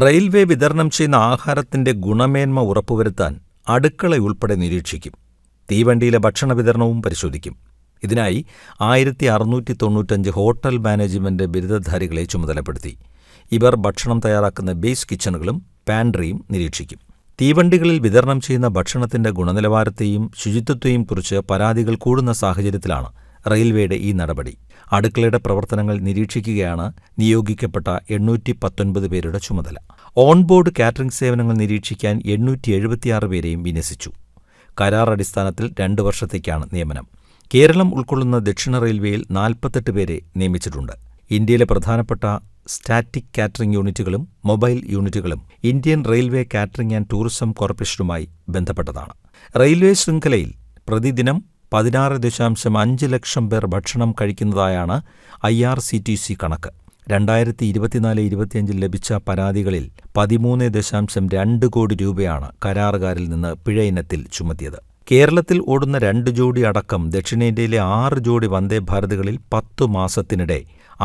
Railway വിതരണം ചെയ്യുന്ന ആഹാരത്തിന്റെ ഗുണമേന്മ ഉറപ്പുവരുത്താൻ അടുക്കളയുൾപ്പെടെ നിരീക്ഷിക്കും. തീവണ്ടിയിലെ ഭക്ഷണ വിതരണവും പരിശോധിക്കും. ഇതിനായി 1695 ഹോട്ടൽ മാനേജ്മെന്റ് ബിരുദധാരികളെ ചുമതലപ്പെടുത്തി. ഇവർ ഭക്ഷണം തയ്യാറാക്കുന്ന ബേസ് കിച്ചണുകളും പാൻട്രിയും നിരീക്ഷിക്കും. തീവണ്ടികളിൽ വിതരണം ചെയ്യുന്ന ഭക്ഷണത്തിന്റെ ഗുണനിലവാരത്തെയും ശുചിത്വത്തെയും കുറിച്ച് പരാതികൾ കൂടുന്ന സാഹചര്യത്തിലാണ് റെയിൽവേയുടെ ഈ നടപടി. അടുക്കളയുടെ പ്രവർത്തനങ്ങൾ നിരീക്ഷിക്കുകയാണ് നിയോഗിക്കപ്പെട്ട 819 പേരുടെ ചുമതല. ഓൺബോർഡ് കാറ്ററിംഗ് സേവനങ്ങൾ നിരീക്ഷിക്കാൻ 876 പേരെയും വിന്യസിച്ചു. കരാർ അടിസ്ഥാനത്തിൽ 2 വർഷത്തേക്കാണ് നിയമനം. കേരളം ഉൾക്കൊള്ളുന്ന ദക്ഷിണ റെയിൽവേയിൽ 48 പേരെ നിയമിച്ചിട്ടുണ്ട്. ഇന്ത്യയിലെ പ്രധാനപ്പെട്ട സ്റ്റാറ്റിക് കാറ്ററിംഗ് യൂണിറ്റുകളും മൊബൈൽ യൂണിറ്റുകളും Indian railway catering and tourism കോർപ്പറേഷനുമായി ബന്ധപ്പെട്ടതാണ്. റെയിൽവേ ശൃംഖലയിൽ പ്രതിദിനം 16.5 ലക്ഷം പേർ ഭക്ഷണം കഴിക്കുന്നതായാണ് IRCTC കണക്ക്. 2024-25 ലഭിച്ച പരാതികളിൽ 13.2 കോടി രൂപയാണ് കരാറുകാരിൽ നിന്ന് പിഴ ഇനത്തിൽ ചുമത്തിയത്. കേരളത്തിൽ ഓടുന്ന 2 ജോഡി അടക്കം ദക്ഷിണേന്ത്യയിലെ 6 ജോഡി വന്ദേ ഭാരതുകളിൽ 10 മാസത്തിനിടെ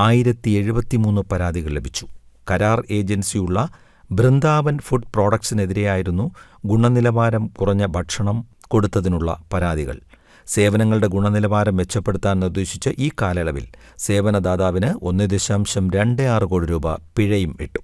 1073 പരാതികൾ ലഭിച്ചു. കരാർ ഏജൻസിയുള്ള ബൃന്ദാവൻ ഫുഡ് പ്രോഡക്ട്സിനെതിരെയായിരുന്നു ഗുണനിലവാരം കുറഞ്ഞ ഭക്ഷണം കൊടുത്തതിനുള്ള പരാതികൾ. സേവനങ്ങളുടെ ഗുണനിലവാരം മെച്ചപ്പെടുത്താൻ നിർദ്ദേശിച്ച ഈ കാലയളവിൽ സേവനദാതാവിന് 1.26 കോടി രൂപ പിഴയും ഇട്ടു.